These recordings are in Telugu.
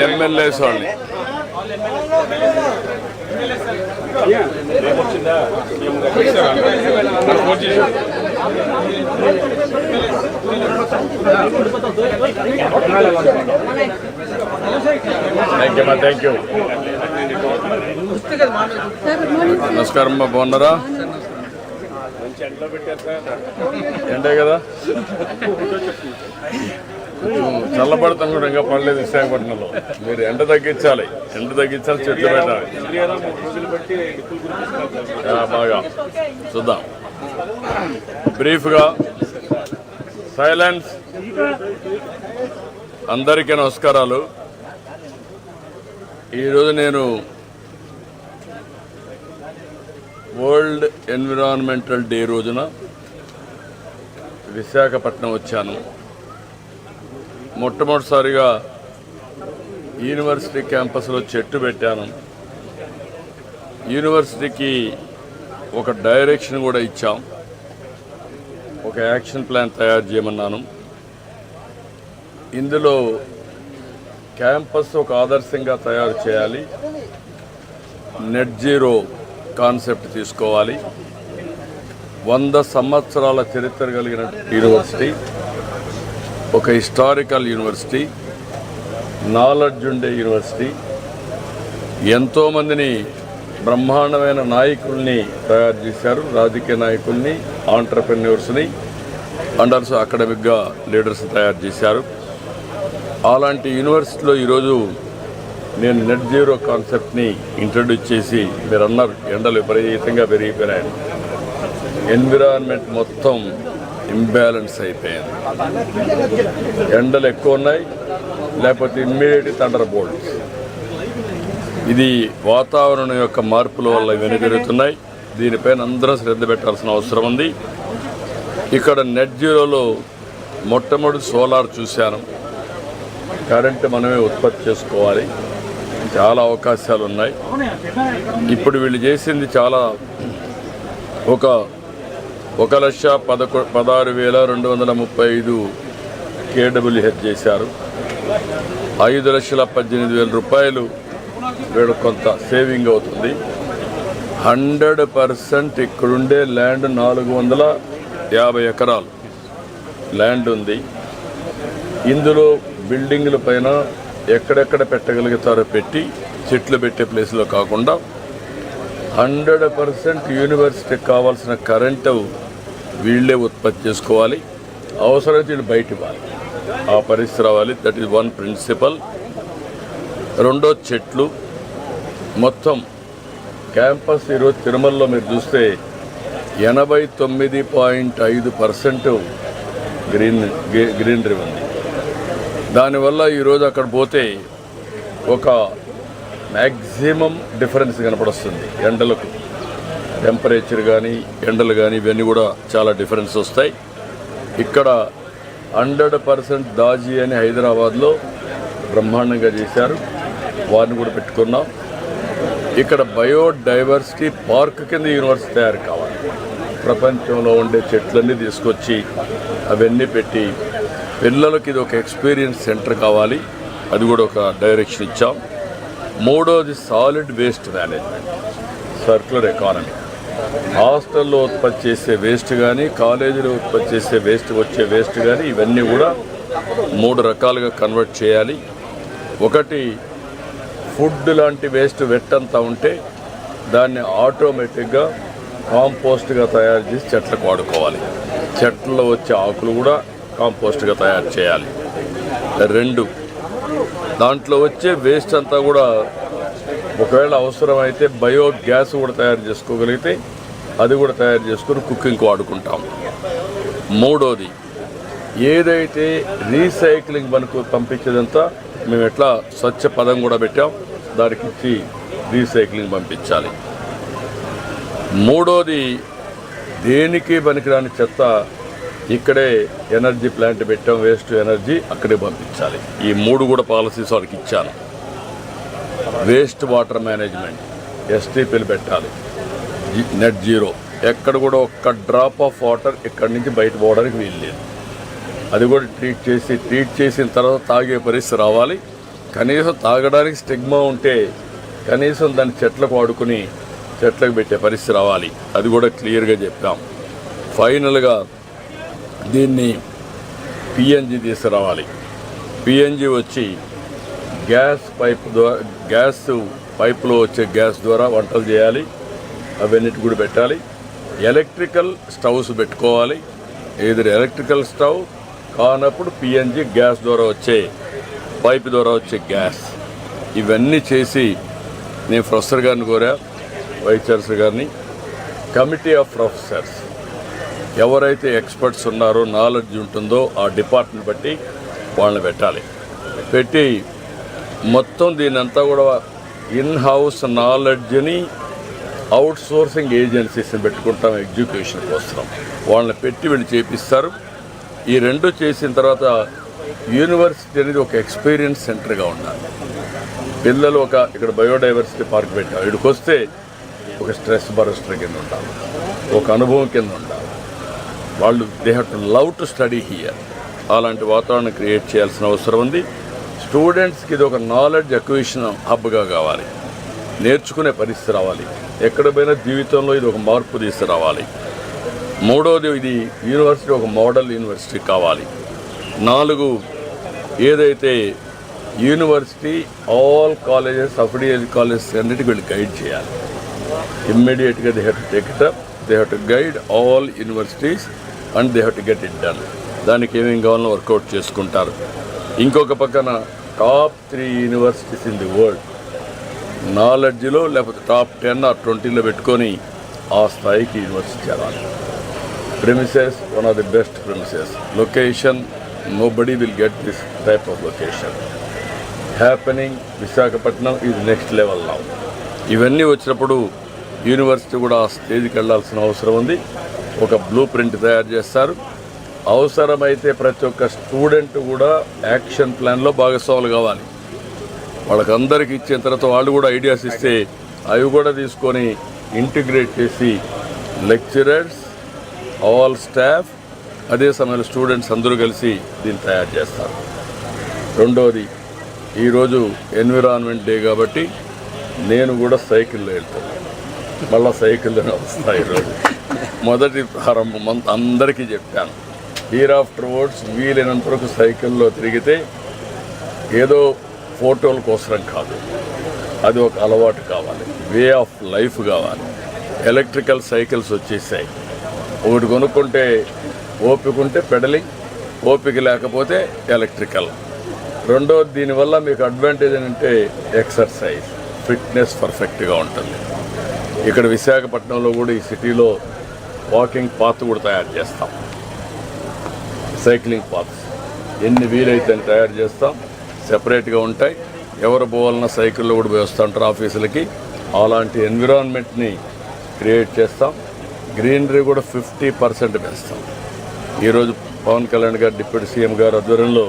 ఎమ్మెల్యేస్ వాళ్ళని థ్యాంక్ యూ. నమస్కారం అమ్మా, బాగున్నారా? ఎండే కదా, కొంచెం చల్లబడతాం కూడా, ఇంకా పడలేదు విశాఖపట్నంలో. మీరు ఎండ తగ్గించాలి, చెట్లు పెట్టాలి బాగా. చూద్దాం బ్రీఫ్గా. సైలెన్స్. అందరికీ నమస్కారాలు. ఈరోజు నేను వరల్డ్ ఎన్విరాన్మెంటల్ డే రోజున విశాఖపట్నం వచ్చాను. మొట్టమొదటిసారిగా యూనివర్సిటీ క్యాంపస్లో చెట్టు పెట్టాను. యూనివర్సిటీకి ఒక డైరెక్షన్ కూడా ఇచ్చాం, ఒక యాక్షన్ ప్లాన్ తయారు చేయమన్నాను. ఇందులో క్యాంపస్ ఒక ఆదర్శంగా తయారు చేయాలి, నెట్ జీరో కాన్సెప్ట్ తీసుకోవాలి, 100 సంవత్సరాల చరిత్ర కలిగిన యూనివర్సిటీ, ఒక హిస్టారికల్ యూనివర్సిటీ, నాలెడ్జ్ ఉండే యూనివర్సిటీ, ఎంతోమందిని బ్రహ్మాండమైన నాయకుల్ని తయారు చేశారు, రాజకీయ నాయకుల్ని, ఆంటర్ప్రెన్యూర్స్ని, అండర్స్ అకాడమిక్గా లీడర్స్ తయారు చేశారు. అలాంటి యూనివర్సిటీలో ఈరోజు నేను నెట్ జీరో కాన్సెప్ట్ని ఇంట్రడ్యూస్ చేసి, మీరు అన్నారు ఎండలు విపరీతంగా పెరిగిపోయినాయి, ఎన్విరాన్మెంట్ మొత్తం ఇంబ్యాలెన్స్ అయిపోయింది, ఎండలు ఎక్కువ ఉన్నాయి, లేకపోతే ఇమ్మీడియట్ థండర్ బోల్ట్స్. ఇది వాతావరణం యొక్క మార్పుల వల్ల ఇవన్నీ జరుగుతున్నాయి. దీనిపైన అందరం శ్రద్ధ పెట్టాల్సిన అవసరం ఉంది. ఇక్కడ నెట్ జీరోలో మొట్టమొదటి సోలార్ చూశాను. కరెంటు మనమే ఉత్పత్తి చేసుకోవాలి, చాలా అవకాశాలు ఉన్నాయి. ఇప్పుడు వీళ్ళు చేసింది చాలా, 1,16,235 KWH చేశారు. 5,18,000 రూపాయలు వీళ్ళు కొంత సేవింగ్ అవుతుంది. 100% ఇక్కడుండే ల్యాండ్ 450 ఎకరాలు ల్యాండ్ ఉంది. ఇందులో బిల్డింగ్ల పైన ఎక్కడెక్కడ పెట్టగలుగుతారో పెట్టి, చెట్లు పెట్టే ప్లేస్లో కాకుండా 100% యూనివర్సిటీకి కావాల్సిన కరెంటు వీళ్ళే ఉత్పత్తి చేసుకోవాలి, అవసరమైతే వీళ్ళు బయట ఇవ్వాలి, ఆ పరిస్థితి రావాలి. That is one principle. రెండో చెట్లు. మొత్తం క్యాంపస్ ఈరోజు తిరుమలలో మీరు చూస్తే 89.5% గ్రీనరీ ఉంది. దానివల్ల ఈరోజు అక్కడ పోతే ఒక మ్యాక్సిమం డిఫరెన్స్ కనపడుస్తుంది. ఎండలకు టెంపరేచర్ కానీ, ఎండలు కానీ, ఇవన్నీ కూడా చాలా డిఫరెన్స్ వస్తాయి. ఇక్కడ 100% దాజీ అని హైదరాబాద్లో బ్రహ్మాండంగా చేశారు, వారిని కూడా పెట్టుకున్నాం. ఇక్కడ బయోడైవర్సిటీ పార్క్ కింద యూనివర్సిటీ తయారు కావాలి. ప్రపంచంలో ఉండే చెట్లన్నీ తీసుకొచ్చి అవన్నీ పెట్టి పిల్లలకి ఇది ఒక ఎక్స్పీరియన్స్ సెంటర్ కావాలి, అది కూడా ఒక డైరెక్షన్ ఇచ్చాం. మూడోది solid waste management, circular economy. హాస్టల్లో ఉత్పత్తి చేసే వేస్ట్ కానీ, కాలేజీలో ఉత్పత్తి చేసే వచ్చే వేస్ట్ కానీ, ఇవన్నీ కూడా 3 రకాలుగా కన్వర్ట్ చేయాలి. ఒకటి, ఫుడ్ లాంటి వేస్ట్ వెట్టంతా ఉంటే దాన్ని ఆటోమేటిక్గా కాంపోస్ట్గా తయారు చేసి చెట్లకు వాడుకోవాలి. చెట్లలో వచ్చే ఆకులు కూడా కాంపోస్ట్గా తయారు చేయాలి. 2, దాంట్లో వచ్చే వేస్ట్ అంతా కూడా ఒకవేళ అవసరమైతే బయోగ్యాస్ కూడా తయారు చేసుకోగలిగితే అది కూడా తయారు చేసుకుని కుకింగ్కి వాడుకుంటాం. 3వది, ఏదైతే రీసైక్లింగ్ మనకు పంపించేదంతా మేము ఎట్లా స్వచ్ఛ పదం కూడా పెట్టాం, దానికి ఇచ్చి రీసైక్లింగ్ పంపించాలి. 3వది, దేనికి పనికిరాని చెత్త ఇక్కడే ఎనర్జీ ప్లాంట్ పెట్టాం, వేస్ట్ ఎనర్జీ అక్కడే పంపించాలి. ఈ 3 కూడా పాలసీస్ వాళ్ళకి ఇచ్చాను. వేస్ట్ వాటర్ మేనేజ్మెంట్, STPలు పెట్టాలి, నెట్ జీరో. ఎక్కడ కూడా ఒక్క డ్రాప్ ఆఫ్ వాటర్ ఇక్కడి నుంచి బయట పోవడానికి వీలు లేదు. అది కూడా ట్రీట్ చేసిన తర్వాత తాగే పరిస్థితి రావాలి. కనీసం తాగడానికి స్టిగ్మా ఉంటే కనీసం దాన్ని చెట్లకు వాడుకుని చెట్లకు పెట్టే పరిస్థితి రావాలి. అది కూడా క్లియర్గా చెప్పాం. ఫైనల్గా దీన్ని పిఎన్జి తీసుకురావాలి. పిఎన్జి వచ్చి గ్యాస్ పైపులో వచ్చే గ్యాస్ ద్వారా వంటలు చేయాలి. అవన్నిటి కూడా పెట్టాలి. ఎలక్ట్రికల్ స్టవ్స్ పెట్టుకోవాలి. ఏదైనా ఎలక్ట్రికల్ స్టవ్ కానప్పుడు పిఎన్జి గ్యాస్ ద్వారా వచ్చే పైపు ద్వారా వచ్చే గ్యాస్ ఇవన్నీ చేసి నేను ప్రొఫెసర్ గారిని కోరా, వైస్ ఛాన్సలర్ గారిని, కమిటీ ఆఫ్ ప్రొఫెసర్స్ ఎవరైతే ఎక్స్పర్ట్స్ ఉన్నారో నాలెడ్జ్ ఉంటుందో ఆ డిపార్ట్మెంట్ బట్టి వాళ్ళని పెట్టి మొత్తం దీనంతా కూడా ఇన్ హౌస్ నాలెడ్జ్ని అవుట్ సోర్సింగ్ ఏజెన్సీస్ని పెట్టుకుంటాం. ఎగ్జిక్యూషన్ కోసం వాళ్ళని పెట్టి వీళ్ళు చేపిస్తారు. ఈ రెండు చేసిన తర్వాత యూనివర్సిటీ అనేది ఒక ఎక్స్పీరియన్స్ సెంటర్గా ఉండాలి. పిల్లలు ఇక్కడ బయోడైవర్సిటీ పార్క్ పెట్టాం. ఇక్కడికి వస్తే ఒక స్ట్రెస్ బరస్టర్ కింద ఉండాలి, ఒక అనుభవం కింద ఉండాలి. వాళ్ళు they have to love to study here. అలాంటి వాతావరణం క్రియేట్ చేయాల్సిన అవసరం ఉంది. స్టూడెంట్స్కి ఇది ఒక నాలెడ్జ్ అక్విజిషన్ హబ్గా కావాలి. నేర్చుకునే పరిస్థితి రావాలి. ఎక్కడ పోయినా జీవితంలో ఇది ఒక మార్పు తీసుకురావాలి. మూడోది, ఇది యూనివర్సిటీ ఒక మోడల్ యూనివర్సిటీ కావాలి. 4 ఏదైతే university all colleges affiliated colleges అన్నిటికీ వీళ్ళు గైడ్ చేయాలి. ఇమ్మీడియట్గా they have to take it up. They have to guide all universities and they have to get it done. దానికి ఏమేమి కావాలో వర్కౌట్ చేసుకుంటారు. ఇంకొక పక్కన top 3 universities in the world నాలెడ్జ్లో లేకపోతే టాప్ 10 or 20లో పెట్టుకొని ఆ స్థాయికి యూనివర్సిటీ చేరాలి. Premises one of the best premises. Location nobody will get this type of location happening. Visakhapatnam is next level now. ఇవన్నీ వచ్చినప్పుడు యూనివర్సిటీ కూడా ఆ స్టేజ్కి వెళ్ళాల్సిన అవసరం ఉంది. ఒక బ్లూ ప్రింట్ తయారు చేస్తారు. అవసరమైతే ప్రతి ఒక్క స్టూడెంట్ కూడా యాక్షన్ ప్లాన్లో భాగస్వాములు కావాలి. వాళ్ళకందరికీ ఇచ్చిన తర్వాత వాళ్ళు కూడా ఐడియాస్ ఇస్తే అవి కూడా తీసుకొని ఇంటిగ్రేట్ చేసి లెక్చరర్స్, ఆల్ స్టాఫ్, అదే సమయంలో స్టూడెంట్స్ అందరూ కలిసి దీన్ని తయారు చేస్తారు. రెండోది, ఈరోజు ఎన్విరాన్మెంట్ డే కాబట్టి నేను కూడా సైకిల్లో వెళ్తున్నాను. మళ్ళీ సైకిల్లోనే వస్తాను. ఈరోజు మొదటి ప్రారంభం అందరికీ చెప్పాను, హీర్ ఆఫ్టర్ వర్డ్స్ వీలైనంత వరకు సైకిల్లో తిరిగితే ఏదో ఫోటోల కోసం కాదు, అది ఒక అలవాటు కావాలి, వే ఆఫ్ లైఫ్ కావాలి. ఎలక్ట్రికల్ సైకిల్స్ వచ్చేసాయి. ఒకటి కొనుక్కుంటే ఓపిక ఉంటే పెడలింగ్, ఓపిక లేకపోతే ఎలక్ట్రికల్. రెండోది, దీనివల్ల మీకు అడ్వాంటేజ్ ఏంటంటే ఎక్సర్సైజ్, ఫిట్నెస్ పర్ఫెక్ట్గా ఉంటుంది. ఇక్కడ విశాఖపట్నంలో కూడా ఈ సిటీలో వాకింగ్ పాత్ కూడా తయారు చేస్తాం. సైక్లింగ్ పాత్స్ ఎన్ని వీలైతే తయారు చేస్తాం. సెపరేట్గా ఉంటాయి. ఎవరు పోవాలన్నా సైకిల్లో కూడా పోయి వస్తూ ఉంటారు ఆఫీసులకి. అలాంటి ఎన్విరాన్మెంట్ని క్రియేట్ చేస్తాం. గ్రీనరీ కూడా 50% పెంచుతాం. ఈరోజు పవన్ కళ్యాణ్ గారు డిప్యూటీ సీఎం గారు ఆధ్వర్యంలో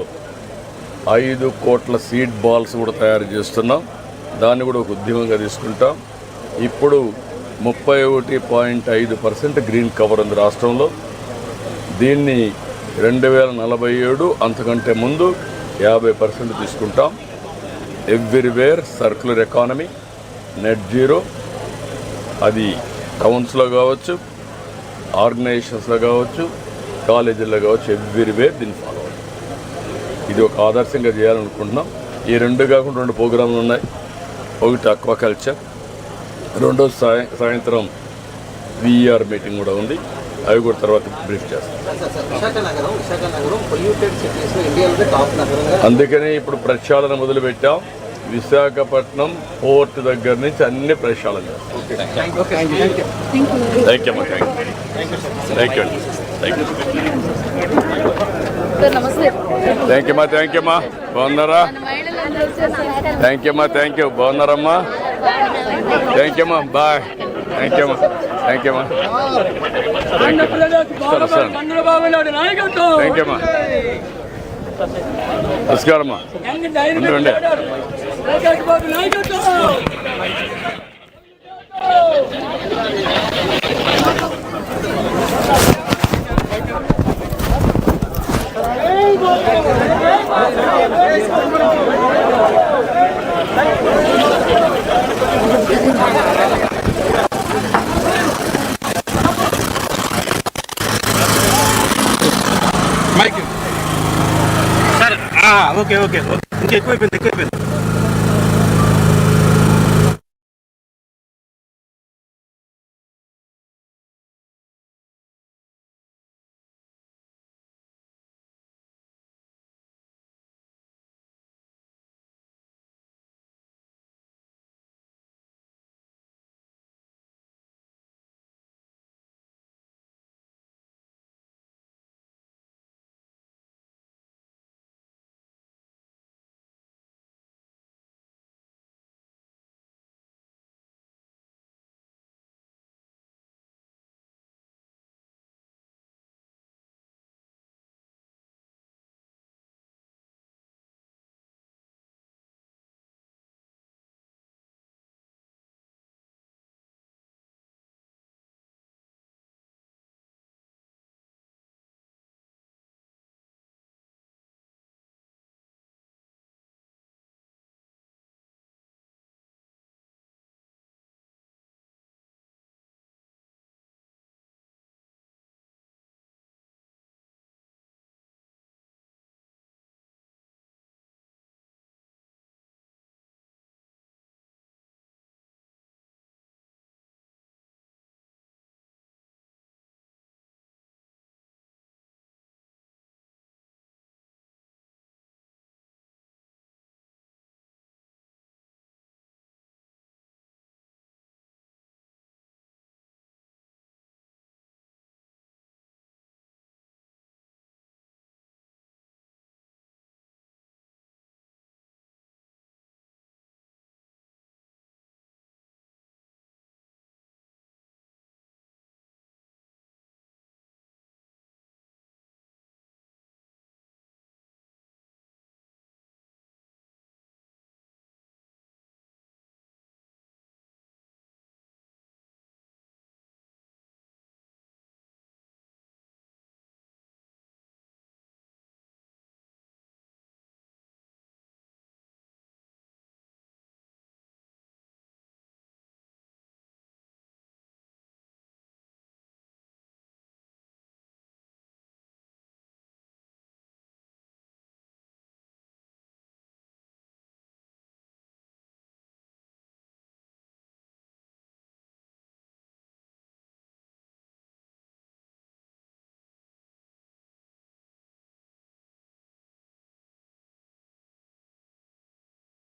5 కోట్ల సీడ్ బాల్స్ కూడా తయారు చేస్తున్నాం. దాన్ని కూడా ఒక ఉద్యమంగా తీసుకుంటాం. ఇప్పుడు 31.5% గ్రీన్ కవర్ ఉంది రాష్ట్రంలో. దీన్ని 2047 అంతకంటే ముందు 50% తీసుకుంటాం. Everywhere circular economy, net zero. అది టౌన్స్లో కావచ్చు, ఆర్గనైజేషన్స్లో కావచ్చు, కాలేజీల్లో కావచ్చు, ఎవ్రీవేర్ దీన్ని ఫాలో అవ్వాలి. ఇది ఒక ఆదర్శంగా చేయాలనుకుంటున్నాం. ఈ 2 కాకుండా 2 ప్రోగ్రాంలు ఉన్నాయి. ఒకటి అక్వాకల్చర్, రెండోది సాయంత్రం విఆర్ మీటింగ్ కూడా ఉంది. అవి కూడా తర్వాత బ్రీఫ్ చేస్తాం. అందుకని ఇప్పుడు ప్రక్షాళన మొదలుపెట్టాం. విశాఖపట్నం పోర్ట్ దగ్గర నుంచి అన్ని ప్రక్షాళన చేస్తాం. థ్యాంక్ యూ అమ్మా. థ్యాంక్ యూ అండి. థ్యాంక్ యూ అమ్మా. బాగున్నారా? థ్యాంక్ యూ అమ్మా. Thank you. బాగున్నారమ్మా? థ్యాంక్ యూ అమ్మా. బాయ్. థ్యాంక్ యూ అమ్మా. థ్యాంక్ యూ అమ్మా. థ్యాంక్ యూ అమ్మా. నమస్కారం అమ్మా. ఉండండి. ఓకే ఓకే ఓకే ఇంకా ఎక్కువైపోయింది